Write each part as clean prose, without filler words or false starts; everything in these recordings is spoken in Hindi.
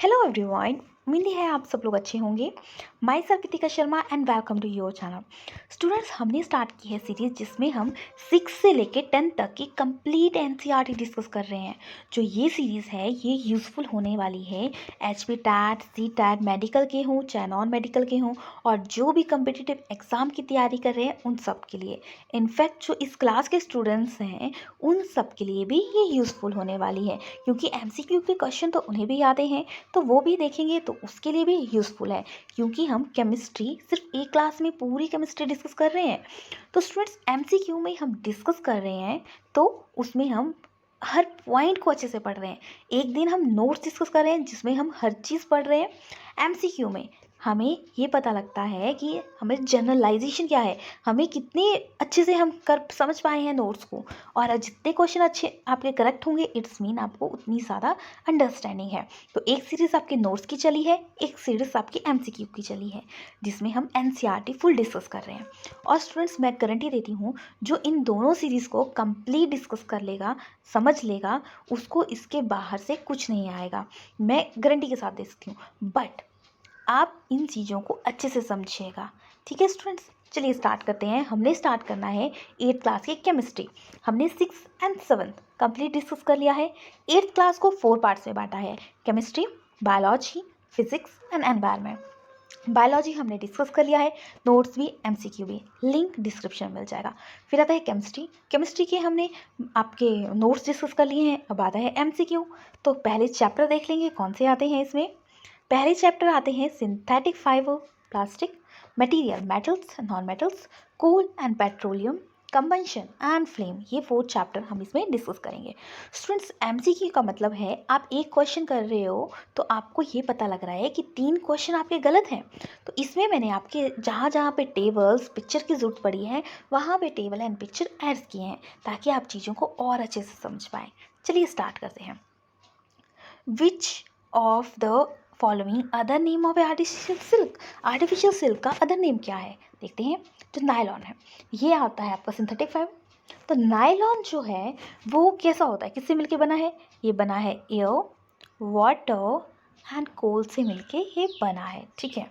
Hello everyone. उम्मीद है आप सब लोग अच्छे होंगे। Myself Kritika Sharma and welcome to your channel. Students, हमने स्टार्ट की है सीरीज़ जिसमें हम 6 से लेके 10 तक की कंप्लीट एनसीईआरटी डिस्कस कर रहे हैं। जो ये सीरीज़ है ये यूज़फुल होने वाली है एचपी टैट, सी टैट, मेडिकल के हों चाहे नॉन मेडिकल के हों, और जो भी कम्पिटिटिव एग्ज़ाम की तैयारी कर रहे हैं उन सब के लिए। इनफैक्ट जो इस क्लास के स्टूडेंट्स हैं उन सब के लिए भी ये यूज़फुल होने वाली है, क्योंकि एमसीक्यू के क्वेश्चन तो उन्हें भी आते हैं तो वो भी देखेंगे तो उसके लिए भी यूज़फुल है, क्योंकि हम केमिस्ट्री सिर्फ एक क्लास में पूरी केमिस्ट्री डिस्कस कर रहे हैं। तो स्टूडेंट्स, एमसीक्यू में हम डिस्कस कर रहे हैं तो उसमें हम हर पॉइंट को अच्छे से पढ़ रहे हैं। एक दिन हम नोट्स डिस्कस कर रहे हैं जिसमें हम हर चीज़ पढ़ रहे हैं। एमसीक्यू में हमें ये पता लगता है कि हमें जनरलाइजेशन क्या है, हमें कितने अच्छे से हम कर समझ पाए हैं नोट्स को, और जितने क्वेश्चन अच्छे आपके करेक्ट होंगे इट्स मीन आपको उतनी ज़्यादा अंडरस्टैंडिंग है। तो एक सीरीज़ आपके नोट्स की चली है, एक सीरीज़ आपकी एमसीक्यू की चली है जिसमें हम एनसीईआरटी फुल डिस्कस कर रहे हैं। और स्टूडेंट्स, मैं गारंटी देती हूँ जो इन दोनों सीरीज़ को कंप्लीट डिस्कस कर लेगा, समझ लेगा, उसको इसके बाहर से कुछ नहीं आएगा। मैं गारंटी के साथ दे सकती हूँ। बट आप इन चीज़ों को अच्छे से समझिएगा। ठीक है स्टूडेंट्स, चलिए स्टार्ट करते हैं। हमने स्टार्ट करना है 8th क्लास की केमिस्ट्री। हमने 6th and 7th complete discuss कर लिया है। 8th क्लास को 4 पार्ट्स में बांटा है: chemistry, biology, physics and environment. Biology हमने डिस्कस कर लिया है, नोट्स भी एमसीक्यू भी, लिंक डिस्क्रिप्शन में मिल जाएगा। फिर आता है केमिस्ट्री। केमिस्ट्री के हमने आपके नोट्स डिस्कस कर लिए हैं, अब आता है एमसीक्यू। तो पहले चैप्टर देख लेंगे कौन से आते हैं इसमें। पहले चैप्टर आते हैं synthetic fibre, plastic material, metals, non metals, coal and petroleum, combustion and flame. ये 4 चैप्टर हम इसमें डिस्कस करेंगे। स्टूडेंट्स, एमसीक्यू का मतलब है आप एक क्वेश्चन कर रहे हो तो आपको ये पता लग रहा है कि 3 क्वेश्चन आपके गलत हैं। तो इसमें मैंने आपके जहाँ जहाँ पे टेबल्स पिक्चर की ज़रूरत पड़ी है वहाँ पे टेबल एंड पिक्चर ऐड किए हैं ताकि आप चीज़ों को और अच्छे से समझ पाएँ। चलिए स्टार्ट करते हैं। Which of the following other name of artificial silk. Artificial silk का अदर नेम क्या है देखते हैं। जो नायलॉन है ये आता है आपका सिंथेटिक फाइबर। तो नायलॉन जो है वो कैसा होता है, किससे मिलके बना है? ये बना है एयर, वाटर एंड कोल से मिलके ये बना है। ठीक है,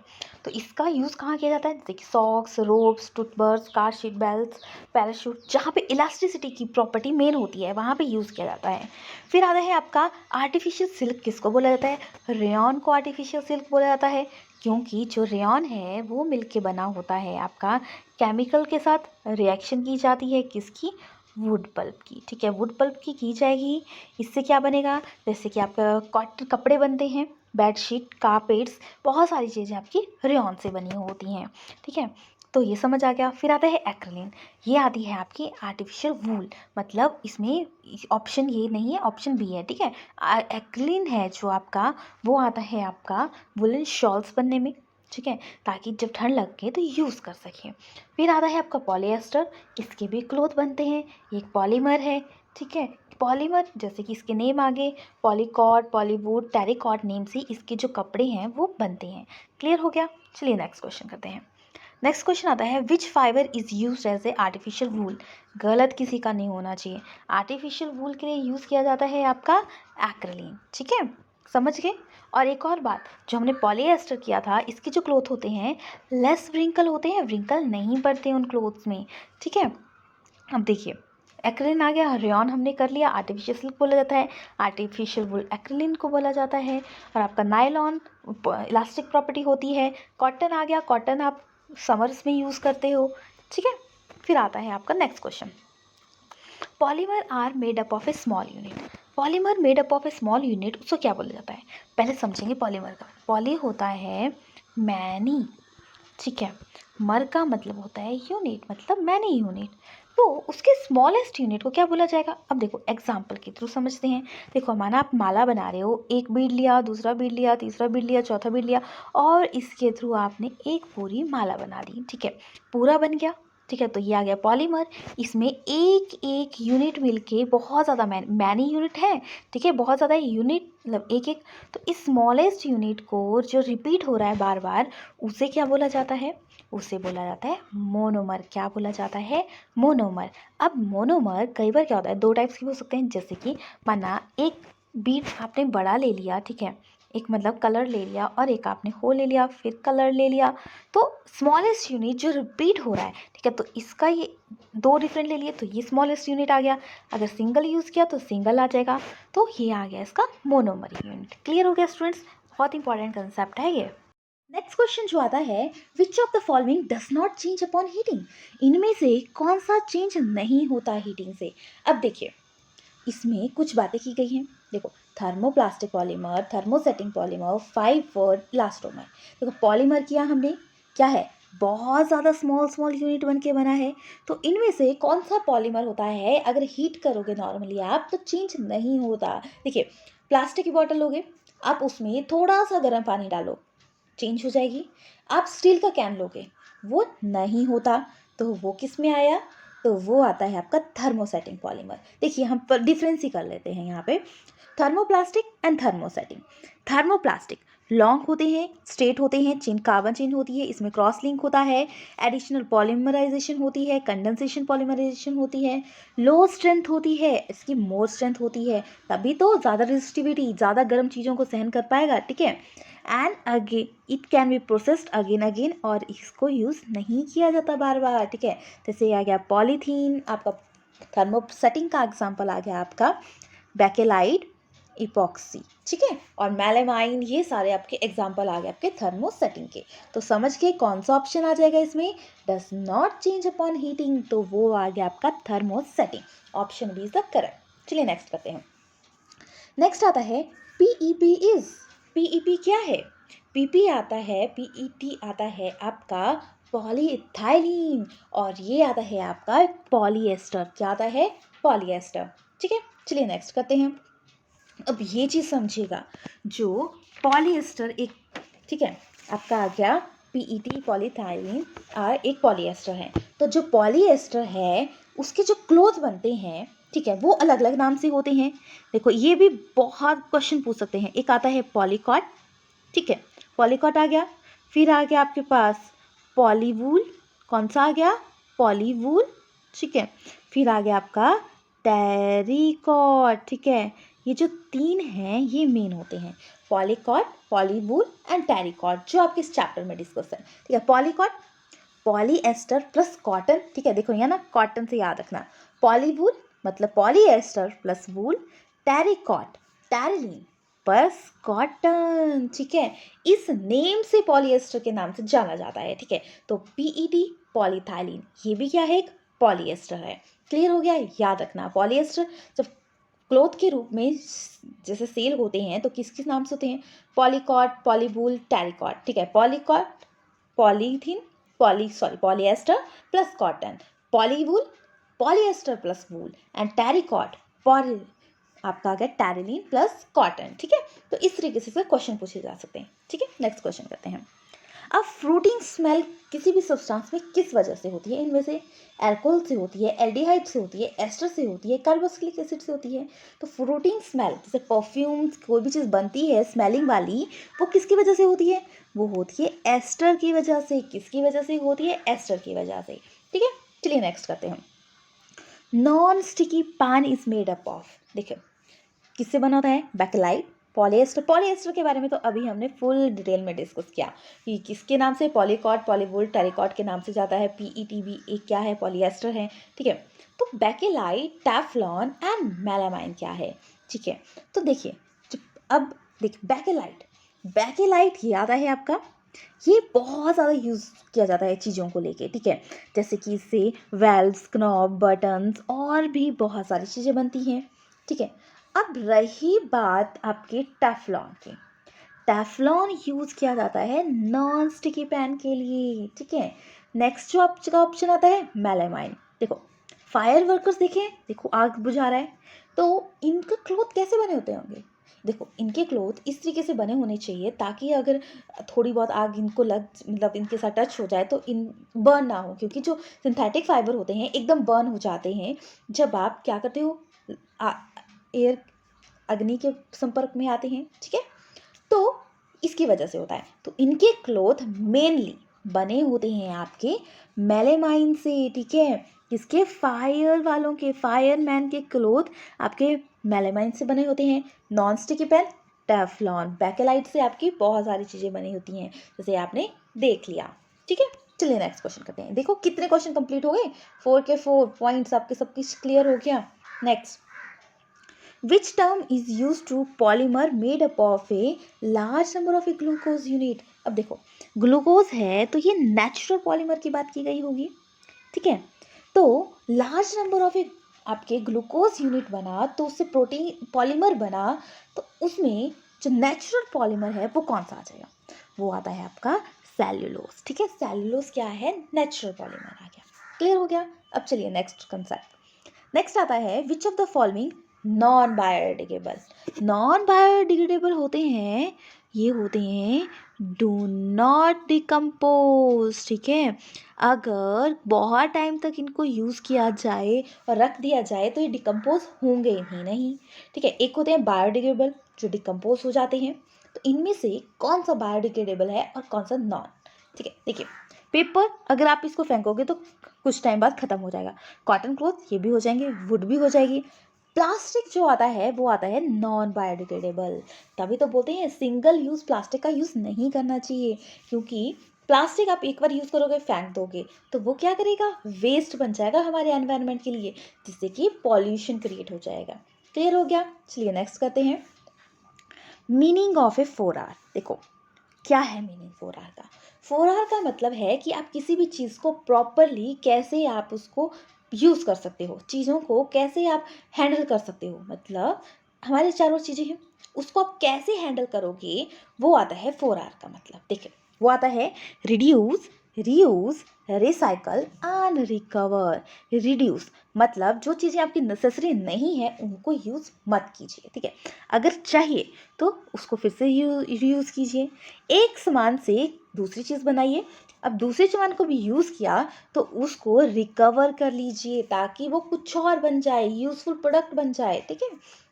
तो इसका यूज़ कहाँ किया जाता है? जैसे कि socks, ropes, toothbrush, car sheet belt, parachute, जहाँ पे इलास्टिसिटी की प्रॉपर्टी मेन होती है वहाँ पे यूज़ किया जाता है। फिर आता है आपका आर्टिफिशियल सिल्क। किसको बोला जाता है? रेयॉन को आर्टिफिशियल सिल्क बोला जाता है, क्योंकि जो रेयॉन है वो मिलके बना होता है आपका केमिकल के साथ, रिएक्शन की जाती है किसकी? वुड पल्प की। ठीक है, वुड पल्प की जाएगी। इससे क्या बनेगा? जैसे कि आपका कॉटन कपड़े बनते हैं, बेडशीट, कारपेट्स, बहुत सारी चीज़ें आपकी रेयॉन से बनी होती हैं। ठीक है, तो ये समझ आ गया। फिर आता है एक्रिलिन। ये आती है आपकी आर्टिफिशियल वूल, मतलब इसमें ऑप्शन ये नहीं है, ऑप्शन बी है। ठीक है, एक्रिलिन है जो आपका वो आता है आपका वुलन शॉल्स बनने में। ठीक है, ताकि जब ठंड लगे तो यूज़ कर सकें। फिर आता है आपका पॉलिएस्टर। इसके भी क्लोथ बनते हैं, ये एक पॉलीमर है। ठीक है, पॉलीमर जैसे कि इसके नेम आगे पॉलीकॉट, पॉलीवुड, टेरिकॉट नेम से इसके जो कपड़े हैं वो बनते हैं। क्लियर हो गया? चलिए नेक्स्ट क्वेश्चन करते हैं। नेक्स्ट क्वेश्चन आता है which fiber is use as a artificial wool. गलत किसी का नहीं होना चाहिए। आर्टिफिशियल वूल के लिए यूज़ किया जाता है आपका एक्रिलिन। ठीक है, समझ गए? और एक और बात, जो हमने पॉलीएस्टर किया था इसके जो क्लोथ होते हैं लेस व्रिंकल होते हैं, व्रिंकल नहीं पड़ते उन क्लोथ्स में। ठीक है, अब देखिए एक्रिलिन आ गया, रेयॉन हमने कर लिया, आर्टिफिशियल सिल्क बोला जाता है, आर्टिफिशियल वूल एक्रिलिन को बोला जाता है। और आपका नायलॉन इलास्टिक प्रॉपर्टी होती है। कॉटन आ गया, कॉटन आप समर्स में यूज़ करते हो। ठीक है, फिर आता है आपका next question. Polymer are made up of a small unit. Polymer made up of a small unit, उसको क्या बोला जाता है? पहले समझेंगे पॉलीमर का। पॉली होता है मैनी। ठीक है, मर का मतलब होता है यूनिट, मतलब मैनी यूनिट। तो उसके स्मॉलेस्ट यूनिट को क्या बोला जाएगा? अब देखो एग्जाम्पल के थ्रू समझते हैं। देखो माना आप माला बना रहे हो, एक बीड लिया, दूसरा बीड लिया, तीसरा बीड लिया, चौथा बीड लिया, और इसके थ्रू आपने एक पूरी माला बना दी। ठीक है, पूरा बन गया। ठीक है, तो ये आ गया पॉलीमर। इसमें एक एक यूनिट मिलके बहुत ज़्यादा मैनी यूनिट है। ठीक है, बहुत ज़्यादा यूनिट, मतलब एक एक। तो इस स्मॉलेस्ट यूनिट को जो रिपीट हो रहा है बार बार, उसे क्या बोला जाता है? उसे बोला जाता है मोनोमर। क्या बोला जाता है? मोनोमर। अब मोनोमर कई बार क्या होता है, 2 टाइप्स के हो सकते हैं। जैसे कि माना एक बीट आपने बड़ा ले लिया, ठीक है, एक मतलब कलर ले लिया और एक आपने होल ले लिया, फिर कलर ले लिया, तो स्मॉलेस्ट यूनिट जो रिपीट हो रहा है, ठीक है, तो इसका ये 2 डिफरेंट ले लिए तो ये स्मॉलेस्ट यूनिट आ गया। अगर सिंगल यूज़ किया तो सिंगल आ जाएगा, तो ये आ गया इसका मोनोमर यूनिट। क्लियर हो गया स्टूडेंट्स? बहुत इंपॉर्टेंट कंसेप्ट है ये। नेक्स्ट क्वेश्चन जो आता है, which of the following does not change upon heating? इनमें से कौन सा चेंज नहीं होता हीटिंग से? अब देखिए, इसमें कुछ बातें की गई हैं। देखो, thermoplastic polymer, thermosetting polymer, 5 word elastomer. देखो, पॉलीमर किया हमने, क्या है, बहुत ज़्यादा स्मॉल स्मॉल यूनिट बन के बना है। तो इनमें से कौन सा पॉलीमर होता है, अगर हीट करोगे नॉर्मली आप तो चेंज नहीं होता? देखिए, प्लास्टिक की बॉटल लोगे आप, उसमें थोड़ा सा गर्म पानी डालो, चेंज हो जाएगी। आप स्टील का कैन लोगे, वो नहीं होता, तो वो किस में आया? तो वो आता है आपका थर्मोसेटिंग पॉलीमर। देखिए, हम पर डिफरेंस ही कर लेते हैं यहाँ पे, thermoplastic and thermosetting. Thermoplastic long होते हैं, स्ट्रेट होते हैं, चेन कार्बन चेन होती है, इसमें क्रॉस लिंक होता है, एडिशनल पॉलीमराइजेशन होती है, कंडेंसेशन पॉलीमराइजेशन होती है, लो स्ट्रेंथ होती है, इसकी मोर स्ट्रेंथ होती है, तभी तो ज़्यादा रेजिस्टिविटी, ज़्यादा गर्म चीज़ों को सहन कर पाएगा, ठीक है। And again it can be processed again again, और इसको यूज़ नहीं किया जाता बार बार, ठीक है। जैसे आ गया पॉलीथीन, आपका थर्मोसेटिंग का एग्जाम्पल आ गया आपका बैकेलाइट, इपॉक्सी, ठीक है, और मेलामाइन, ये सारे आपके एग्जाम्पल आ गए आपके थर्मोसेटिंग के। तो समझ के कौन सा ऑप्शन आ जाएगा इसमें, does not change upon heating, तो वो आ गया आपका thermosetting. Option B is the correct. चलिए नेक्स्ट करते हैं। नेक्स्ट आता है पीईपी इज। पीईपी क्या है? पीपी आता है, पीईटी आता है आपका पॉलीइथाइलीन, और ये आता है आपका पॉलीएस्टर। क्या आता है? पॉलीएस्टर, ठीक है। चलिए नेक्स्ट करते हैं। अब ये चीज़ समझिएगा, जो पॉलीएस्टर एक, ठीक है, आपका आ गया पीईटी, पॉलीइथाइलीन और एक पॉलीएस्टर है। तो जो पॉलीएस्टर है उसके जो क्लोथ बनते हैं, ठीक है, वो अलग अलग नाम से होते हैं। देखो, ये भी बहुत क्वेश्चन पूछ सकते हैं। एक आता है पॉलीकॉट, ठीक है, पॉलीकॉट आ गया। फिर आ गया आपके पास पॉलीवूल, कौन सा आ गया? पॉलीवूल, ठीक है। फिर आ गया आपका टेरिकॉट, ठीक है। ये जो 3 हैं ये मेन होते हैं, पॉलीकॉट, पॉलीवूल एंड टेरिकॉट, जो आपके इस चैप्टर में डिस्कस है, ठीक है। पॉलीकॉट, पॉलीएस्टर प्लस कॉटन, ठीक है, देखो यहाँ ना कॉटन से याद रखना। पॉलीवूल मतलब पॉलीएस्टर प्लस वूल, टेरिकॉट टेरिलीन प्लस कॉटन, ठीक है। इस नेम से पॉलीएस्टर के नाम से जाना जाता है, ठीक है। तो पीईटी, पॉलीथाइलीन, ये भी क्या है? एक पॉलीएस्टर है। क्लियर हो गया? याद रखना, पॉलीएस्टर जब क्लोथ के रूप में जैसे सेल होते हैं तो किस किस नाम से होते हैं? पॉलीकॉट, पॉलीवूल, टेरिकॉट, ठीक है। Polycot polythene, polyester plus cotton, polywool polyester plus wool and terrycot poly, आपका आ गया टेरिलीन प्लस कॉटन, ठीक है। तो इस तरीके से क्वेश्चन पूछे जा सकते हैं, ठीक है। नेक्स्ट क्वेश्चन करते हैं। अब फ्रूटिंग स्मेल किसी भी सब्सटेंस में किस वजह से होती है? इनमें से अल्कोहल से होती है, एल्डिहाइड से होती है, एस्टर से होती है, कार्बोक्सिलिक एसिड से होती है। तो फ्रूटिंग स्मेल, जैसे परफ्यूम्स, कोई भी चीज़ बनती है स्मेलिंग वाली, वो किसकी वजह से होती है? वो होती है एस्टर की वजह से। किसकी वजह से होती है? एस्टर की वजह से, ठीक है। चलिए नेक्स्ट करते हैं। Non sticky pan is made up of, देखिए किससे बना होता है? Bakelite, polyester. पॉलीएस्टर के बारे में तो अभी हमने फुल डिटेल में डिस्कस किया कि किसके नाम से, पॉलीकॉट, पॉलीवूल, टेरिकॉट के नाम से जाता है। पीईटी भी एक क्या है? पॉलीएस्टर है, ठीक है। तो बैकेलाइट, टेफ्लॉन एंड मेलामाइन क्या है, ठीक है। तो देखिए, अब देखिए बैकेलाइट, बैकेलाइट ये आता है आपका, ये बहुत ज़्यादा यूज़ किया जाता है चीज़ों को लेके, ठीक है। जैसे कि इससे वेल्व्स, नॉब, बटन्स और भी बहुत सारी चीज़ें बनती हैं, ठीक है। अब रही बात आपके टेफ्लॉन की, टेफ्लॉन यूज़ किया जाता है नॉन स्टिकी पैन के लिए, ठीक है। नेक्स्ट जो आपका ऑप्शन आता है मेलामाइन। देखो, फायर वर्कर्स देखें, देखो आग बुझा रहा है, तो इनका क्लोथ कैसे बने होते होंगे? देखो, इनके क्लोथ इस तरीके से बने होने चाहिए ताकि अगर थोड़ी बहुत आग इनको लग, मतलब इनके साथ टच हो जाए तो इन बर्न ना हो, क्योंकि जो सिंथेटिक फाइबर होते हैं एकदम बर्न हो जाते हैं जब आप क्या करते हो, एयर, अग्नि के संपर्क में आते हैं, ठीक है। तो इसकी वजह से होता है। तो इनके क्लोथ मेनली बने होते हैं आपके मेलामाइन से, ठीक है। किसके? फायर वालों के, फायरमैन के क्लोथ आपके मेलामाइन से बने होते हैं। Non sticky pan Teflon, bakelite से आपकी बहुत सारी चीज़ें बनी होती हैं, जैसे आपने देख लिया। ठीक है, चलिए नेक्स्ट क्वेश्चन करते हैं। देखो कितने क्वेश्चन कंप्लीट हो गए, 4 के 4 पॉइंट्स आपके सब कुछ क्लियर हो गया। Next, which term is used to polymer made up of a large number of a glucose unit। अब देखो ग्लूकोज है तो ये नेचुरल पॉलीमर की बात की गई होगी, ठीक है। तो लार्ज नंबर ऑफ ए आपके ग्लूकोज यूनिट बना तो उससे प्रोटीन पॉलीमर बना, तो उसमें जो नेचुरल पॉलीमर है वो कौन सा आ जाएगा, वो आता है आपका सेल्यूलोज। ठीक है, सेल्यूलोज क्या है, नेचुरल पॉलीमर आ गया। क्लियर हो गया। अब चलिए नेक्स्ट कंसेप्ट। नेक्स्ट आता है which of the following non biodegradable. Non biodegradable होते हैं, ये होते हैं डू नॉट डिकम्पोज। ठीक है, अगर बहुत टाइम तक इनको यूज़ किया जाए और रख दिया जाए तो ये डिकम्पोज होंगे ही नहीं। ठीक है, एक होते हैं बायोडिग्रेडेबल जो डिकम्पोज हो जाते हैं। तो इनमें से कौन सा बायोडिग्रेडेबल है और कौन सा नॉन। ठीक है, देखिए पेपर अगर आप इसको फेंकोगे तो कुछ टाइम बाद खत्म हो जाएगा, कॉटन क्लॉथ ये भी हो जाएंगे, वुड भी हो जाएगी। प्लास्टिक जो आता है वो आता है नॉन बायोडिग्रेडेबल। तभी तो बोलते हैं सिंगल यूज़ प्लास्टिक का यूज़ नहीं करना चाहिए, क्योंकि प्लास्टिक आप एक बार यूज़ करोगे फेंक दोगे तो वो क्या करेगा, वेस्ट बन जाएगा हमारे एनवायरनमेंट के लिए, जिससे कि पॉल्यूशन क्रिएट हो जाएगा। क्लियर हो गया। चलिए नेक्स्ट करते हैं, मीनिंग ऑफ ए 4R। देखो क्या है मीनिंग 4R का। 4R का मतलब है कि आप किसी भी चीज़ को प्रॉपरली कैसे आप उसको यूज़ कर सकते हो, चीज़ों को कैसे आप हैंडल कर सकते हो, मतलब हमारे चारों चीज़ें हैं उसको आप कैसे हैंडल करोगे, वो आता है 4R का मतलब। देखिए वो आता है reduce, reuse, recycle and recover. Reduce मतलब जो चीज़ें आपकी नेसेसरी नहीं है उनको यूज़ मत कीजिए। ठीक है, अगर चाहिए तो उसको फिर से यूज़ कीजिए। एक सामान से दूसरी चीज़ बनाइए, अब दूसरे सामान को भी यूज़ किया तो उसको रिकवर कर लीजिए ताकि वो कुछ और बन जाए, यूज़फुल प्रोडक्ट बन जाए। ठीक है,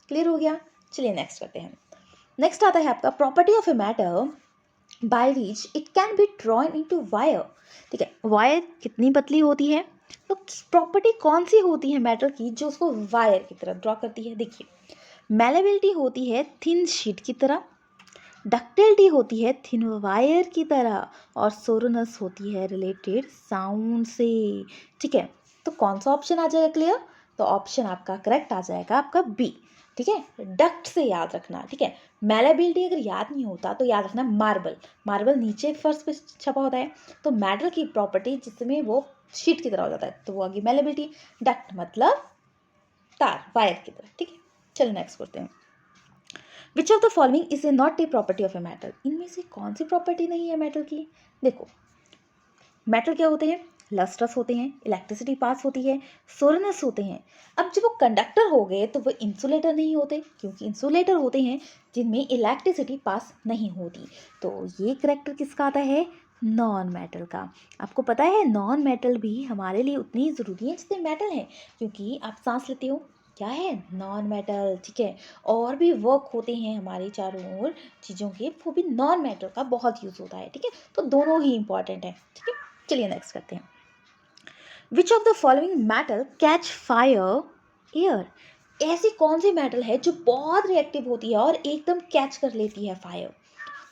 क्लियर हो गया। चलिए नेक्स्ट करते हैं। नेक्स्ट आता है आपका property of a matter by which it can be drawn into wire. ठीक है, वायर कितनी पतली होती है, तो प्रॉपर्टी कौन सी होती है मैटर की जो उसको वायर की तरह ड्रॉ करती है। देखिए मेलेबिलिटी होती है थिन शीट की तरह, डक्टिलिटी होती है थिन वायर की तरह, और सोरोनस होती है रिलेटेड साउंड से। ठीक है, तो कौन सा ऑप्शन आ जाएगा क्लियर, तो ऑप्शन आपका करेक्ट आ जाएगा आपका बी। ठीक है, डक्ट से याद रखना। ठीक है, मेलेबिलिटी अगर याद नहीं होता तो याद रखना मार्बल, मार्बल नीचे फर्श पे छपा होता है, तो मेटल की प्रॉपर्टी जिसमें वो शीट की तरह हो जाता है तो वो आ गई मेलेबिलिटी। डक्ट मतलब तार, वायर की तरह। ठीक है, चलो नेक्स्ट करते हैं। Which of the following is a not a property of a metal. इनमें से कौन सी प्रॉपर्टी नहीं है मेटल की। देखो मेटल क्या होते हैं, लस्ट्रस होते हैं, इलेक्ट्रिसिटी पास होती है, सोरनस होते हैं। अब जब वो कंडक्टर हो गए तो वो इंसुलेटर नहीं होते, क्योंकि इंसुलेटर होते हैं जिनमें इलेक्ट्रिसिटी पास नहीं होती। तो ये करेक्टर किसका आता है, नॉन मेटल का। आपको पता है नॉन मेटल भी हमारे लिए उतनी ज़रूरी है जितने मेटल है, क्योंकि आप सांस लेते हो क्या है, नॉन मेटल। ठीक है, और भी वर्क होते हैं हमारे चारों ओर चीज़ों के, वो भी नॉन मेटल का बहुत यूज़ होता है। ठीक है, तो दोनों ही इंपॉर्टेंट है। ठीक है, चलिए नेक्स्ट करते हैं। Which of the following metal catch fire air. ऐसी कौन सी मेटल है जो बहुत रिएक्टिव होती है और एकदम कैच कर लेती है फायर,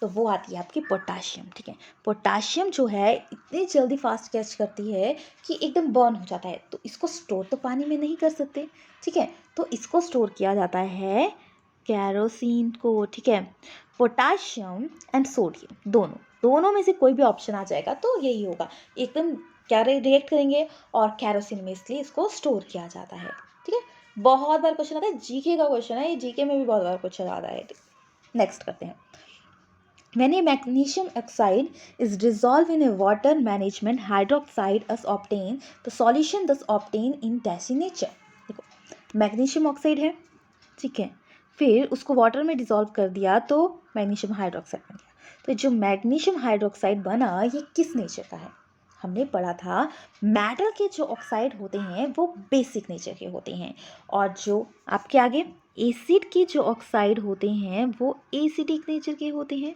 तो वो आती है आपकी पोटाशियम। ठीक है, पोटाशियम जो है इतनी जल्दी फास्ट कैच करती है कि एकदम बर्न हो जाता है, तो इसको स्टोर तो पानी में नहीं कर सकते। ठीक है, तो इसको स्टोर किया जाता है कैरोसिन को। ठीक है, पोटाशियम एंड सोडियम दोनों में से कोई भी ऑप्शन आ जाएगा तो यही होगा, एकदम क्या रिएक्ट करेंगे और कैरोसिन में, इसलिए इसको स्टोर किया जाता है। ठीक है, बहुत बार क्वेश्चन आता है, जीके का क्वेश्चन है ये, जीके में भी बहुत बार क्वेश्चन आता है। नेक्स्ट करते हैं। When a magnesium oxide is dissolved in a water, management hydroxide is obtained, the solution thus obtained in dash nature। देखो मैग्नीशियम ऑक्साइड है, ठीक है, फिर उसको वाटर में डिसॉल्व कर दिया तो मैग्नीशियम हाइड्रोक्साइड बन गया। तो जो मैग्नीशियम हाइड्रोक्साइड बना ये किस नेचर का है, हमने पढ़ा था मेटल के जो ऑक्साइड होते हैं वो बेसिक नेचर के होते हैं, और जो आपके आगे एसिड के जो ऑक्साइड होते हैं वो एसिडिक नेचर के होते हैं।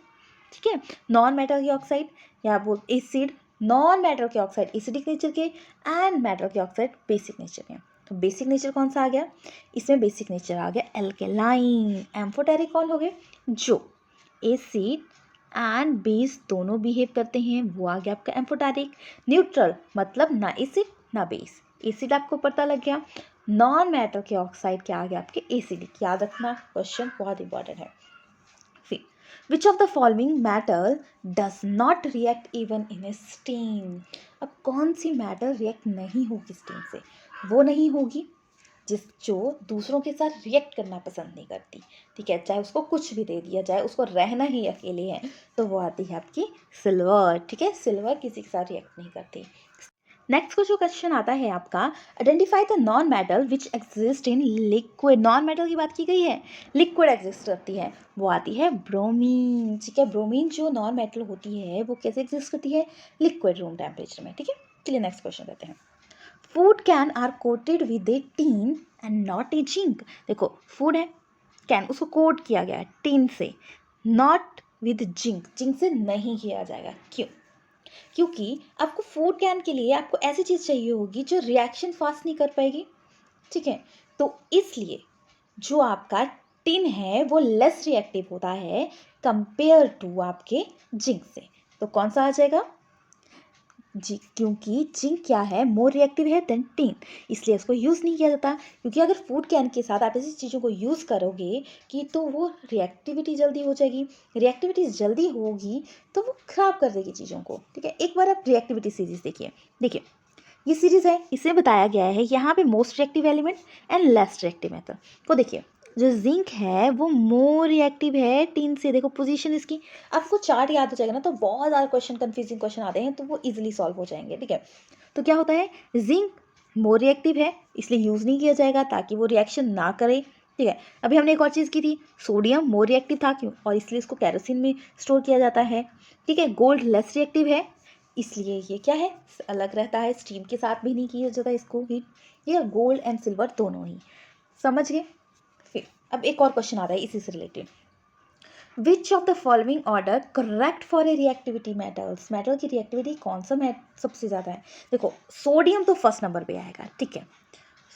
ठीक है, नॉन मेटल के ऑक्साइड या वो एसिड, नॉन मेटल के ऑक्साइड एसिडिक नेचर के, एंड मेटल के ऑक्साइड बेसिक नेचर के। तो बेसिक नेचर कौन सा आ गया, इसमें बेसिक नेचर आ गया एल्केलाइन। एम्फोटेरिक कौन हो गए, जो एसिड एंड बेस दोनों बिहेव करते हैं वो आ गया आपका एम्फोटेरिक। न्यूट्रल मतलब ना एसिड ना बेस, एसिड आपको पता लग गया। नॉन मेटल के ऑक्साइड क्या आ गया आपके एसिडिक, याद रखना क्वेश्चन बहुत इंपॉर्टेंट है। फिर विच of the following metal does not react even in A steam. अब कौन सी मेटल रिएक्ट नहीं होगी स्टीम से, वो नहीं होगी जो दूसरों के साथ रिएक्ट करना पसंद नहीं करती, ठीक है, चाहे उसको कुछ भी दे दिया जाए, उसको रहना ही अकेले है, तो वो आती है आपकी सिल्वर, ठीक है, सिल्वर किसी के साथ रिएक्ट नहीं करती। नेक्स्ट को जो क्वेश्चन आता है आपका, identify the non metal which exist in liquid. Non metal की बात की गई है, लिक्विड एग्जिस्ट करती है, वो आती है ब्रोमीन, ठीक है। ब्रोमीन जो नॉन मेटल होती है वो कैसे एग्जिस्ट करती है, लिक्विड रूम टेम्परेचर में, ठीक है। चलिए नेक्स्ट क्वेश्चन करते हैं। Food can are coated with a tin and not a zinc. देखो फूड है, कैन उसको कोट किया गया है टीन से, नॉट विद जिंक, जिंक से नहीं किया जाएगा। क्यों? क्योंकि आपको फूड कैन के लिए आपको ऐसी चीज़ चाहिए होगी जो रिएक्शन फास्ट नहीं कर पाएगी, ठीक है। तो इसलिए जो आपका टिन है वो लेस रिएक्टिव होता है कंपेयर टू आपके जिंक से। तो कौन सा आ जाएगा, जी, क्योंकि जिंक क्या है, मोर रिएक्टिव है देन टिन, इसलिए इसको यूज़ नहीं किया जाता। क्योंकि अगर फूड कैन के साथ आप ऐसी चीज़ों को यूज़ करोगे कि तो वो रिएक्टिविटी जल्दी हो जाएगी, रिएक्टिविटी जल्दी होगी तो वो ख़राब कर देगी चीज़ों को, ठीक है। एक बार आप रिएक्टिविटी सीरीज देखिए, देखिए ये सीरीज़ है, इसमें बताया गया है यहाँ पे most reactive element and less reactive method को देखिए। जो जिंक है वो मोर रिएक्टिव है टिन से, देखो पोजीशन इसकी, आपको चार्ट याद हो जाएगा ना तो बहुत ज़्यादा क्वेश्चन कंफ्यूजिंग क्वेश्चन आते हैं तो वो इजीली सॉल्व हो जाएंगे, ठीक है। तो क्या होता है, जिंक मोर रिएक्टिव है इसलिए यूज़ नहीं किया जाएगा ताकि वो रिएक्शन ना करे, ठीक है। अभी हमने एक और चीज़ की थी, सोडियम मोर रिएक्टिव था, क्यों, और इसलिए इसको कैरोसिन में स्टोर किया जाता है, ठीक है। गोल्ड लेस रिएक्टिव है इसलिए ये क्या है, अलग रहता है, स्टीम के साथ भी नहीं किया जाता इसको हीट, ये गोल्ड एंड सिल्वर दोनों ही, समझ गए। फिर अब एक और क्वेश्चन आ रहा है इसी से related, which of the following order correct for a reactivity metals. Metal की रिएक्टिविटी कौन सा सबसे ज़्यादा है, देखो सोडियम तो फर्स्ट नंबर पे आएगा, ठीक है।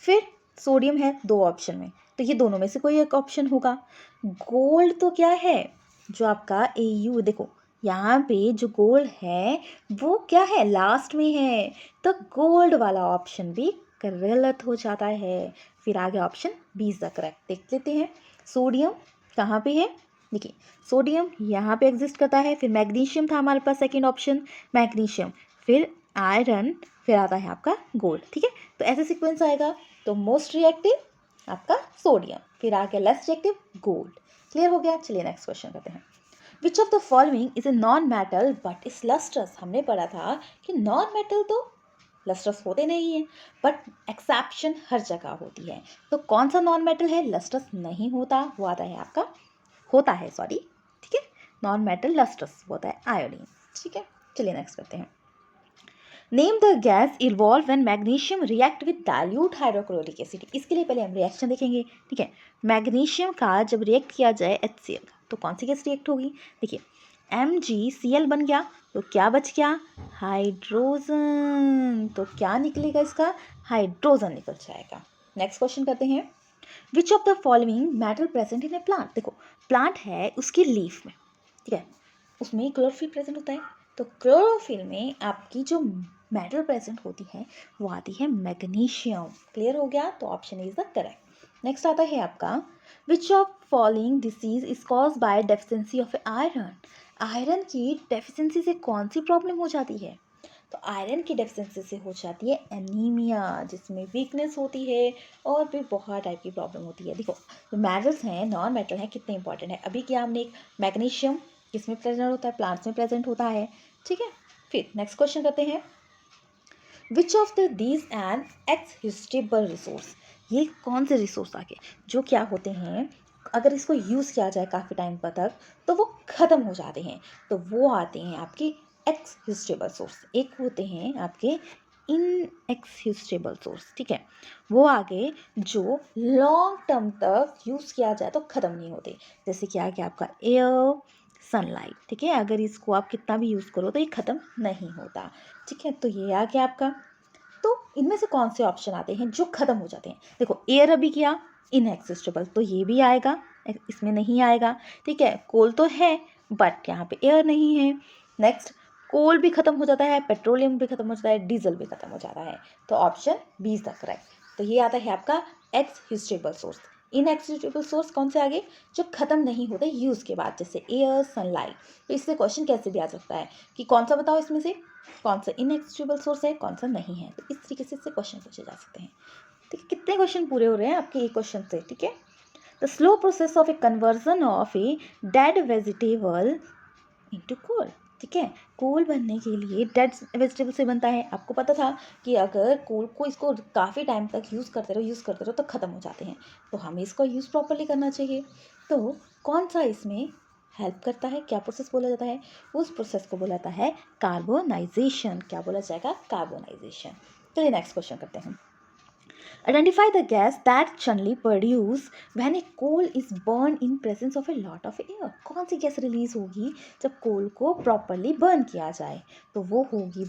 फिर सोडियम है दो ऑप्शन में, तो ये दोनों में से कोई एक ऑप्शन होगा। गोल्ड तो क्या है, जो आपका AU, देखो यहाँ पे जो गोल्ड है वो क्या है, लास्ट में है, तो गोल्ड वाला ऑप्शन भी गलत हो जाता है। फिर आगे option B is the correct, देख लेते हैं। सोडियम कहाँ पे है, देखिए सोडियम यहाँ पे एग्जिस्ट करता है, फिर मैग्नीशियम था हमारे पास सेकंड ऑप्शन, मैग्नीशियम, फिर आयरन, फिर आता है आपका गोल्ड, ठीक है। तो ऐसे सीक्वेंस आएगा, तो मोस्ट रिएक्टिव आपका सोडियम, फिर आगे लेस रिएक्टिव गोल्ड। क्लियर हो गया, चलिए नेक्स्ट क्वेश्चन करते हैं। Which of the following is a non metal but is lustrous. हमने पढ़ा था कि नॉन मेटल तो लस्ट्रस होते नहीं है, बट एक्सेप्शन हर जगह होती है। तो कौन सा नॉन मेटल है लस्ट्रस नहीं होता, वो आता है आपका, होता है सॉरी, ठीक है, नॉन मेटल लस्ट्रस होता है आयोडीन, ठीक है। चलिए नेक्स्ट करते हैं। Name the gas involve when magnesium react with dilute hydrochloric acid. इसके लिए पहले हम रिएक्शन देखेंगे, ठीक है। मैग्नीशियम का जब रिएक्ट किया जाए HCl तो कौन सी गैस रिएक्ट होगी, देखिए MgCl बन गया तो क्या बच गया, हाइड्रोजन, तो क्या निकलेगा इसका, हाइड्रोजन निकल जाएगा। नेक्स्ट क्वेश्चन करते हैं, which of the following metal present in A plant. देखो प्लांट है उसकी लीफ में, ठीक है, उसमें क्लोरोफिल प्रेजेंट होता है, तो क्लोरोफिल में आपकी जो मेटल प्रेजेंट होती है वो आती है मैग्नीशियम। क्लियर हो गया, तो option is the correct. Next आता है आपका, which of following disease is cause by deficiency of iron. Iron की डेफिशिएंसी से कौन सी प्रॉब्लम हो जाती है, तो आयरन की डेफिशिएंसी से हो जाती है एनीमिया, जिसमें वीकनेस होती है और भी बहुत टाइप की प्रॉब्लम होती है। देखो जो मेटल्स हैं नॉन मेटल हैं कितने इंपॉर्टेंट है, अभी क्या हमने एक मैग्नीशियम किसमें प्रेजेंट होता है, प्लांट्स में प्रेजेंट होता है, ठीक है। फिर नेक्स्ट क्वेश्चन करते हैं, which of the these an exhaustible resource. ये कौन से रिसोर्स आगे जो क्या होते हैं, अगर इसको यूज़ किया जाए काफ़ी टाइम तक तो वो ख़त्म हो जाते हैं, तो वो आते हैं आपके एक्सहिस्टेबल सोर्स। एक होते हैं आपके इनएक्सहिस्टेबल सोर्स, ठीक है, वो आगे जो लॉन्ग टर्म तक यूज़ किया जाए तो ख़त्म नहीं होते, जैसे कि आगे आपका एयर, सनलाइट, ठीक है, अगर इसको आप कितना भी यूज़ करो तो ये ख़त्म नहीं होता, ठीक है। तो ये आ गया आपका, तो इनमें से कौन से ऑप्शन आते हैं जो ख़त्म हो जाते हैं, देखो एयर अभी किया इनएक्सिस्टेबल तो ये भी आएगा इसमें नहीं आएगा, ठीक है। कोल तो है बट यहाँ पे एयर नहीं है। नेक्स्ट, कोल भी खत्म हो जाता है, पेट्रोलियम भी खत्म हो जाता है, डीजल भी खत्म हो जाता है, तो option B is the correct. तो ये आता है आपका एक्सहिस्टेबल सोर्स। इनएक्सहिस्टेबल सोर्स कौन से आगे, जो खत्म नहीं होते यूज के बाद, जैसे एयर, सनलाइट। तो इससे क्वेश्चन कैसे भी आ सकता है कि कौन सा बताओ इसमें से कौन सा इनएक्सहिस्टेबल सोर्स है, कौन सा नहीं है। तो इस तरीके से इससे क्वेश्चन पूछे जा सकते हैं। ठीक है, कितने क्वेश्चन पूरे हो रहे हैं आपके एक क्वेश्चन से, ठीक है। The slow process of a conversion of a dead vegetable into coal, ठीक है। कोल बनने के लिए डेड वेजिटेबल से बनता है। आपको पता था कि अगर कोल को इसको काफ़ी टाइम तक यूज़ करते रहो तो ख़त्म हो जाते हैं, तो हमें इसका यूज़ प्रॉपरली करना चाहिए। तो कौन सा इसमें हेल्प करता है, क्या प्रोसेस बोला जाता है, उस प्रोसेस को बोला जाता है कार्बोनाइजेशन। क्या बोला जाएगा, कार्बोनाइजेशन। चलिए नेक्स्ट क्वेश्चन करते हैं। Identify the gas that generally produce when a coal is burned in presence of a lot of air. कौन सी गैस रिलीज होगी जब कोल को प्रॉपरली बर्न किया जाए, तो वो होगी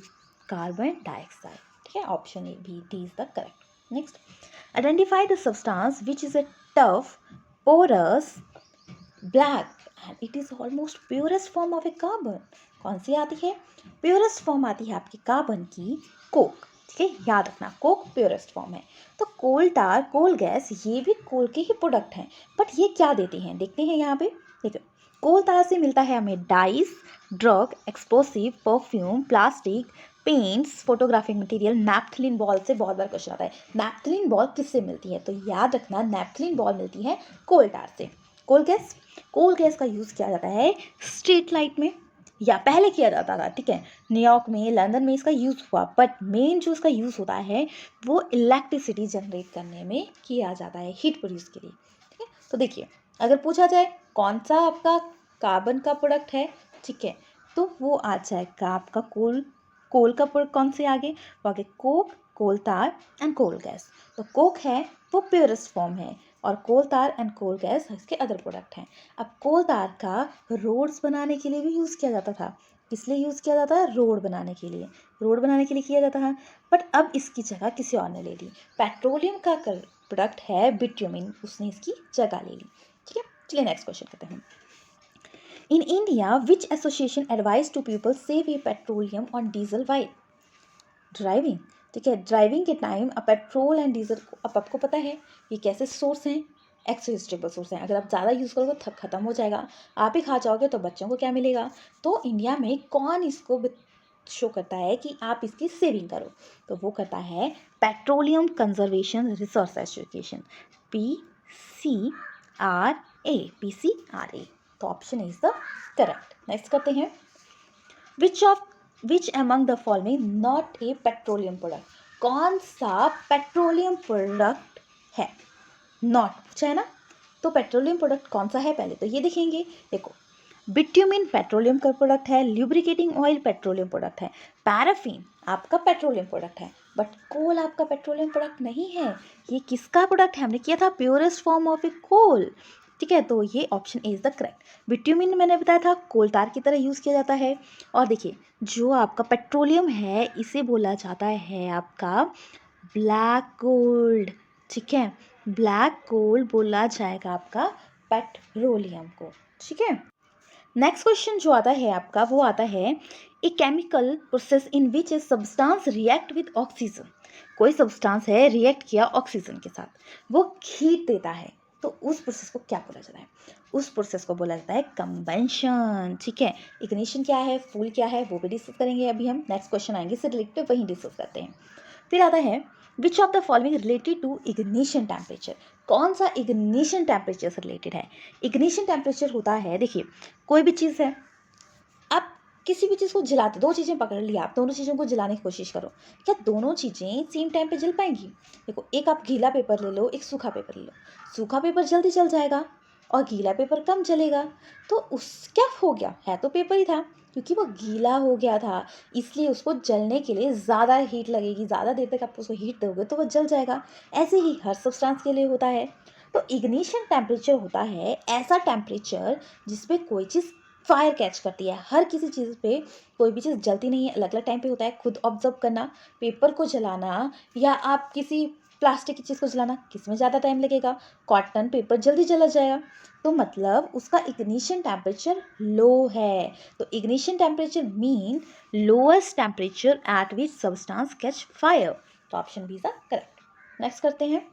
कार्बन डाइऑक्साइड, ठीक है। Option A B D is the correct. Next, identify the substance which is a tough, porous, black and it is almost purest form of a carbon. कौन सी आती है, प्योरेस्ट फॉर्म आती है आपकी कार्बन की, कोक, ठीक है। याद रखना, कोक प्योरेस्ट फॉर्म है। तो कोल टार, कोल गैस, ये भी कोल के ही प्रोडक्ट हैं, बट ये क्या देती हैं, देखते हैं यहाँ पे। देखो, कोल तार से मिलता है हमें dice, drug, explosive, perfume, plastic, paints, photographic material, naphthalene ball से बहुत बार क्वेश्चन आता है, नैप्थलीन बॉल किससे मिलती है, तो याद रखना नैप्थलीन बॉल मिलती है कोल टार से। कोल गैस का यूज़ किया जाता है स्ट्रीट लाइट में, या पहले किया जाता था, ठीक है। न्यूयॉर्क में, लंदन में इसका यूज़ हुआ, बट मेन जो इसका यूज़ होता है वो इलेक्ट्रिसिटी जनरेट करने में किया जाता है, हीट प्रोड्यूस के लिए, ठीक है। तो देखिए, अगर पूछा जाए कौन सा आपका कार्बन का प्रोडक्ट है, ठीक है, तो वो आ जाएगा आपका कोल का प्रोडक्ट। कौन से आगे, वो आगे कोक, कोल तार एंड कोल गैस। तो कोक है वो प्योरेस्ट फॉर्म है, और कोल तार एंड कोल गैस इसके अदर प्रोडक्ट हैं। अब कोल तार का रोड्स बनाने के लिए भी यूज़ किया जाता था। किस लिए यूज़ किया जाता है, रोड बनाने के लिए, रोड बनाने के लिए किया जाता है। बट अब इसकी जगह किसी और ने ले ली। पेट्रोलियम का प्रोडक्ट है बिट्यूमिन, उसने इसकी जगह ले ली, ठीक है। चलिए नेक्स्ट क्वेश्चन करते हैं। In India which association advise to people save a petroleum on diesel while driving, ठीक है। ड्राइविंग के टाइम अब पेट्रोल एंड डीजल, अब आपको पता है ये कैसे सोर्स हैं, एक्सहिस्टेबल सोर्स हैं। अगर आप ज़्यादा यूज़ करोगे तो ख़त्म हो जाएगा, आप ही खा जाओगे तो बच्चों को क्या मिलेगा। तो इंडिया में कौन इसको शो करता है कि आप इसकी सेविंग करो, तो वो करता है petroleum conservation resource association, PCRA। तो option is the correct. Next करते हैं, विच among the following not a petroleum product, कौन सा पेट्रोलियम प्रोडक्ट है, नॉट पूछा है ना। तो पेट्रोलियम प्रोडक्ट कौन सा है, पहले तो ये देखेंगे। देखो, बिट्यूमिन पेट्रोलियम का प्रोडक्ट है, ल्यूब्रिकेटिंग ऑयल पेट्रोलियम प्रोडक्ट है, पैराफिन आपका पेट्रोलियम प्रोडक्ट है, बट कोल आपका पेट्रोलियम प्रोडक्ट नहीं है। ये किसका प्रोडक्ट है, हमने किया था प्योरेस्ट फॉर्म ऑफ ए कोल, ठीक है। तो ये option A is the correct. Bitumen मैंने बताया था कोल तार की तरह यूज़ किया जाता है। और देखिए, जो आपका पेट्रोलियम है इसे बोला जाता है आपका ब्लैक गोल्ड, ठीक है। ब्लैक गोल्ड बोला जाएगा आपका पेट्रोलियम को, ठीक है। नेक्स्ट क्वेश्चन जो आता है आपका, वो आता है a chemical process in which a substance react with oxygen. कोई सब्सटेंस है, रिएक्ट किया ऑक्सीजन के साथ, वो हीट देता है, तो उस प्रोसेस को क्या बोला जाता है, उस प्रोसेस को बोला जाता है कंबंशन, ठीक है। इग्निशन क्या है, फूल क्या है, वो भी डिस्कस करेंगे अभी हम। नेक्स्ट क्वेश्चन आएंगे इससे रिलेटेड, वहीं डिस्कस करते हैं। फिर आता है which of the following related to ignition temperature, कौन सा इग्निशन टेम्परेचर से रिलेटेड है। इग्निशन टेम्परेचर होता है, देखिए कोई भी चीज़ है, आप किसी भी चीज़ को जलाते, दो चीज़ें पकड़ लिया, आप दोनों चीज़ों को जलाने की कोशिश करो, क्या दोनों चीज़ें सेम टाइम पे जल पाएंगी। देखो, एक आप गीला पेपर ले लो, एक सूखा पेपर ले लो, सूखा पेपर जल्दी जल जाएगा और गीला पेपर कम जलेगा। तो उस क्या हो गया, है तो पेपर ही था, क्योंकि वो गीला हो गया था, इसलिए उसको जलने के लिए ज़्यादा हीट लगेगी, ज़्यादा देर तक आप उसको हीट दोगे तो वो जल जाएगा। ऐसे ही हर सब्सटेंस के लिए होता है। तो इग्निशन टेम्परेचर होता है ऐसा टेम्परेचर जिसपे कोई चीज़ फायर कैच करती है। हर किसी चीज़ पे कोई भी चीज़ जलती नहीं है, अलग अलग टाइम पे होता है। खुद ऑब्जर्व करना, पेपर को जलाना, या आप किसी प्लास्टिक की चीज़ को जलाना किस में ज़्यादा टाइम लगेगा? कॉटन पेपर जल्दी जला जाएगा। तो मतलब उसका इग्निशन टेम्परेचर लो है। तो ignition temperature mean lowest temperature at which substance catch fire. तो option B is the correct. Next करते हैं,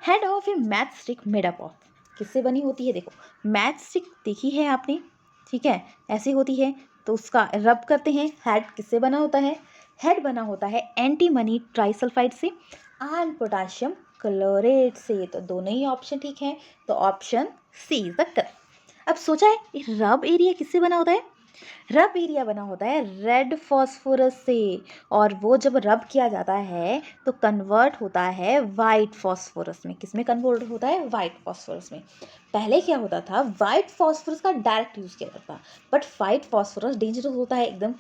head of a match stick made up of, किससे बनी होती है? देखो मैच स्टिक देखी है आपने, ठीक है, ऐसी होती है। तो उसका रब करते हैं, हेड किससे बना होता है? हेड बना होता है एंटीमनी ट्राइसल्फाइड से एंड पोटाशियम क्लोरेट से। तो दोनों ही ऑप्शन ठीक है। तो option C is the correct. अब सोचा है रब एरिया किससे बना होता है? रब एरिया बना होता है रेड फॉस्फोरस से, और वो जब रब किया जाता है तो कन्वर्ट होता है वाइट फॉस्फोरस में। किस में कन्वर्ट होता है? वाइट फॉस्फोरस में। पहले क्या होता था, वाइट फॉस्फोरस का डायरेक्ट यूज़ किया जाता था, बट वाइट फॉस्फोरस डेंजरस होता है, एकदम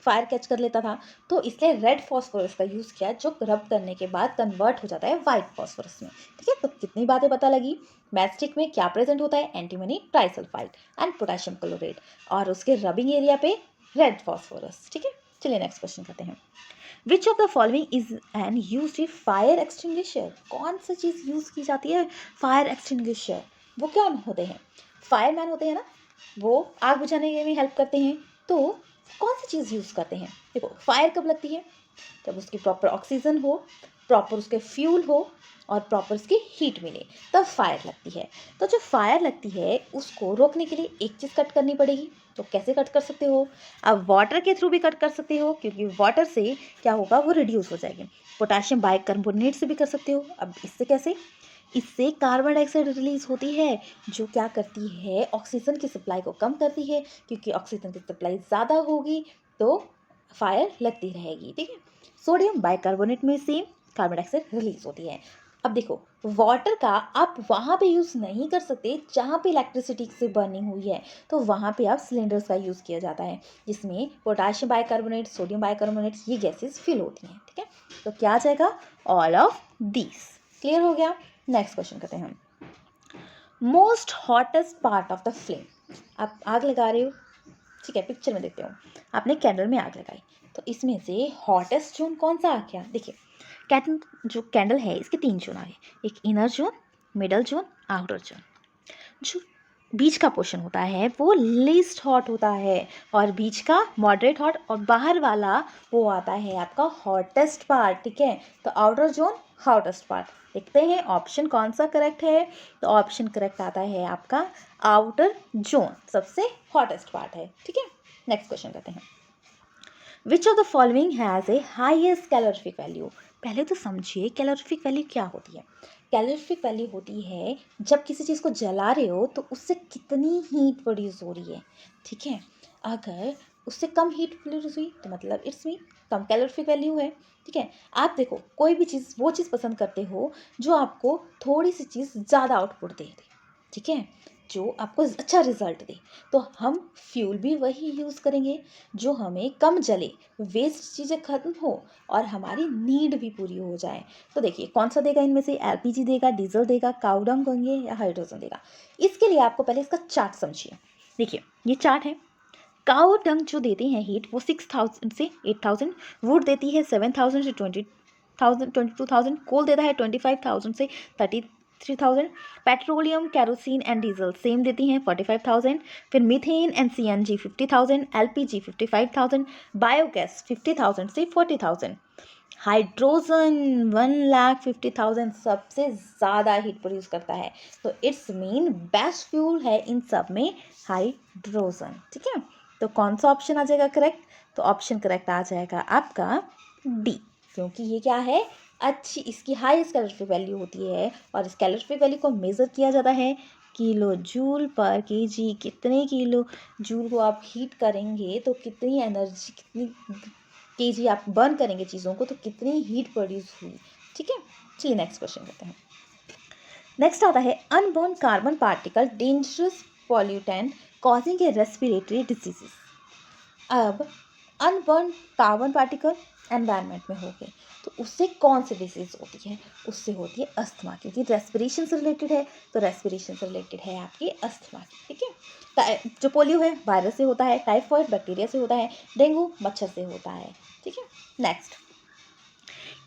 फायर कैच कर लेता था। तो इसलिए रेड फॉस्फोरस का यूज़ किया, जो रब करने के बाद कन्वर्ट हो जाता है वाइट फॉस्फोरस में। ठीक है, तो कितनी बातें पता लगी। मैचस्टिक में क्या प्रेजेंट होता है? Antimony trisulphide and potassium chloride, और उसके रबिंग एरिया पे रेड फॉस्फोरस। ठीक है, चलिए नेक्स्ट क्वेश्चन करते हैं। Which of the following is an use fire extinguisher? कौन सी चीज़ यूज़ की जाती है फायर एक्सटिंग्विशर? वो क्या होते हैं? फायरमैन होते हैं ना, वो आग बुझाने में हेल्प करते हैं। तो कौन सी चीज़ यूज़ करते हैं? देखो फायर कब लगती है? जब उसकी प्रॉपर ऑक्सीजन हो, प्रॉपर उसके फ्यूल हो और प्रॉपर उसकी हीट मिले, तब फायर लगती है। तो जो फायर लगती है उसको रोकने के लिए एक चीज़ कट करनी पड़ेगी। तो कैसे कट कर सकते हो? अब वाटर के थ्रू भी कट कर सकते हो, क्योंकि वाटर से क्या होगा, वो रिड्यूस हो जाएगी। पोटेशियम बाइकार्बोनेट से भी कर सकते हो। अब इससे कैसे? इससे कार्बन डाइऑक्साइड रिलीज होती है, जो क्या करती है, ऑक्सीजन की सप्लाई को कम करती है, क्योंकि ऑक्सीजन की सप्लाई ज़्यादा होगी तो फायर लगती रहेगी। ठीक है, सोडियम बाइकार्बोनेट में से कार्बन डाइऑक्साइड रिलीज होती है। अब देखो वाटर का आप वहाँ पे यूज़ नहीं कर सकते जहाँ पे इलेक्ट्रिसिटी से बर्निंग हुई है, तो वहाँ पे आप सिलेंडर्स का यूज़ किया जाता है, जिसमें पोटेशियम बाइकार्बोनेट, सोडियम बाइकार्बोनेट, ये गैसेस फिल होती हैं। ठीक है, तो क्या आ जाएगा? All of these. क्लियर हो गया। नेक्स्ट क्वेश्चन करते हैं, most hottest part of the flame. आप आग लगा रहे हो, ठीक है, पिक्चर में देखते हो, आपने कैंडल में आग लगाई, तो इसमें से हॉटेस्ट जोन कौन सा आ गया? देखिए कैंडल, जो कैंडल है इसके 3 जोन आ गए, एक inner zone, middle zone, outer zone. जो बीच का पोर्शन होता है वो लीस्ट हॉट होता है, और बीच का मॉडरेट हॉट, और बाहर वाला वो आता है आपका हॉटेस्ट पार्ट। ठीक है, तो आउटर जोन हॉटेस्ट पार्ट। देखते हैं ऑप्शन कौन सा करेक्ट है। तो ऑप्शन करेक्ट आता है आपका आउटर जोन, सबसे हॉटेस्ट पार्ट है। ठीक है, नेक्स्ट क्वेश्चन करते हैं, which of the following has a highest calorific value? पहले तो समझिए कैलोरीफिक वैल्यू क्या होती है। कैलोरीफिक वैल्यू होती है जब किसी चीज़ को जला रहे हो तो उससे कितनी हीट प्रोड्यूस हो रही है। ठीक है, अगर उससे कम हीट प्रोड्यूस हुई तो मतलब it's mean come calorific value है। ठीक है, आप देखो कोई भी चीज़, वो चीज़ पसंद करते हो जो आपको थोड़ी सी चीज़ ज़्यादा आउटपुट दे। ठीक है, जो आपको अच्छा रिजल्ट दे, तो हम फ्यूल भी वही यूज़ करेंगे जो हमें कम जले, वेस्ट चीज़ें खत्म हो और हमारी नीड भी पूरी हो जाए। तो देखिए कौन सा देगा इनमें से? एलपीजी देगा, डीजल देगा, काऊ डंग देंगे या हाइड्रोजन देगा? इसके लिए आपको पहले इसका चार्ट समझिए। देखिए ये चार्ट है, काऊ डंग जो देते हैं हीट वो 6000 से 8000, वुड देती है 7000 से 20,000 22,000, कोल देता है 25,000 से 33,000, petroleum, kerosene and diesel same देती हैं 45,000, फिर methane and CNG 50,000, LPG 55,000, biogas 50,000 से 40,000, हाइड्रोजन 1,50,000 सबसे ज़्यादा हीट प्रोड्यूस करता है। तो इट्स मीन बेस्ट फ्यूल है इन सब में हाइड्रोजन। ठीक है, तो कौन सा ऑप्शन आ जाएगा करेक्ट? तो ऑप्शन करेक्ट आ जाएगा आपका डी, क्योंकि ये क्या है, अच्छी, इसकी हाईएस्ट कैलोरीफिक वैल्यू होती है, और इस कैलोरीफिक वैल्यू को मेज़र किया जाता है किलो जूल पर केजी। कितने किलो जूल को आप हीट करेंगे तो कितनी एनर्जी, कितनी केजी आप बर्न करेंगे चीज़ों को, तो कितनी हीट प्रोड्यूस हुई। ठीक है, चलिए नेक्स्ट क्वेश्चन करते हैं। नेक्स्ट आता है unburnt carbon particle dangerous pollutant causing a respiratory diseases. अब अनबर्न कार्बन पार्टिकल एनवायरनमेंट में हो गए तो उससे कौन सी डिजीज होती है? उससे होती है अस्थमा, क्योंकि रेस्पिरेशन से रिलेटेड है, तो रेस्पिरेशन से रिलेटेड है आपकी अस्थमा। ठीक है, जो पोलियो है वायरस से होता है, टाइफॉइड बैक्टीरिया से होता है, डेंगू मच्छर से होता है। ठीक है, next,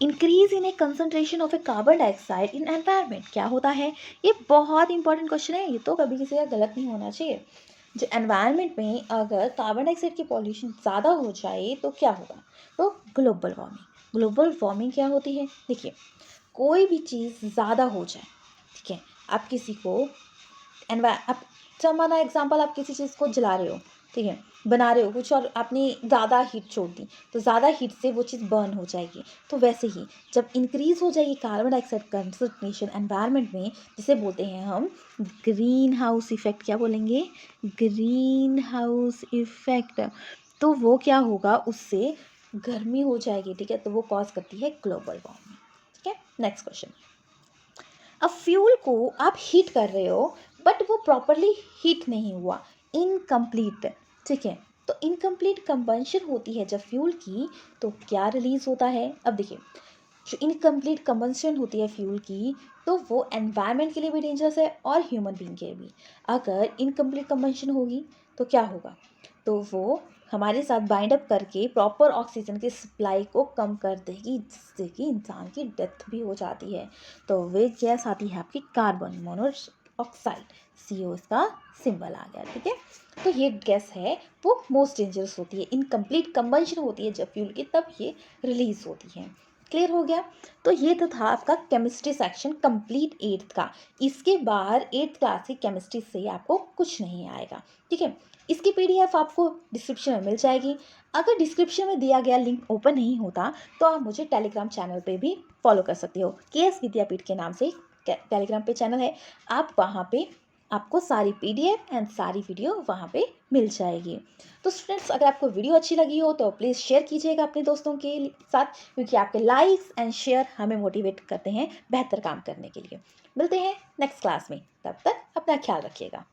increase in A concentration of a carbon dioxide in environment क्या होता है? ये बहुत इंपॉर्टेंट क्वेश्चन है, ये तो कभी किसी का गलत नहीं होना चाहिए। जो एनवायरनमेंट में अगर कार्बन डाइऑक्साइड की पॉल्यूशन ज़्यादा हो जाए तो क्या होगा? तो ग्लोबल वार्मिंग। ग्लोबल वार्मिंग क्या होती है? देखिए, कोई भी चीज़ ज़्यादा हो जाए, ठीक है, आप किसी को आप माना एग्जाम्पल, आप किसी चीज़ को जला रहे हो, ठीक है, बना रहे हो कुछ और आपने ज़्यादा हीट छोड़ दी, तो ज़्यादा हीट से वो चीज़ बर्न हो जाएगी। तो वैसे ही जब इंक्रीज़ हो जाएगी कार्बन डाइऑक्साइड कंसंट्रेशन एनवायरनमेंट में, जिसे बोलते हैं हम ग्रीन हाउस इफेक्ट, क्या बोलेंगे? Green house effect. तो वो क्या होगा, उससे गर्मी हो जाएगी, ठीक है, तो वो कॉज करती है ग्लोबल वार्मिंग। ठीक है, नेक्स्ट क्वेश्चन। अब फ्यूल को आप हीट कर रहे हो बट वो प्रॉपरली हीट नहीं हुआ, इनकम्प्लीट, ठीक है, तो इनकम्प्लीट कंबंशन होती है जब फ्यूल की, तो क्या रिलीज होता है? अब देखिए, जो इनकम्प्लीट कंबंशन होती है फ्यूल की, तो वो एनवायरनमेंट के लिए भी डेंजरस है और ह्यूमन बीइंग के लिए भी। अगर इनकम्प्लीट कंबंशन होगी तो क्या होगा? तो वो हमारे साथ बाइंड अप करके प्रॉपर ऑक्सीजन की सप्लाई को कम कर देगी, जिससे कि इंसान की डेथ भी हो जाती है। तो वे गैस आती है आपकी कार्बन मोनोऑक्साइड, CO इसका सिंबल आ गया, ठीक है। तो ये गैस है वो मोस्ट डेंजरस होती है, इनकम्प्लीट कंबंशन होती है जब फ्यूल की, तब ये रिलीज होती है। क्लियर हो गया? तो ये तो था आपका केमिस्ट्री सेक्शन कंप्लीट 8th का। इसके बाहर 8th क्लास की केमिस्ट्री से आपको कुछ नहीं आएगा, ठीक है। इसकी PDF आपको डिस्क्रिप्शन में मिल जाएगी। अगर डिस्क्रिप्शन में दिया गया लिंक ओपन नहीं होता तो आप मुझे टेलीग्राम चैनल पे भी फॉलो कर सकते हो। KS विद्यापीठ के नाम से टेलीग्राम पे चैनल है, आप वहाँ पे आपको सारी PDF एंड सारी वीडियो वहाँ पे मिल जाएगी। तो स्टूडेंट्स, अगर आपको वीडियो अच्छी लगी हो तो प्लीज़ शेयर कीजिएगा अपने दोस्तों के साथ, क्योंकि आपके लाइक्स एंड शेयर हमें मोटिवेट करते हैं बेहतर काम करने के लिए। मिलते हैं नेक्स्ट क्लास में, तब तक अपना ख्याल रखिएगा।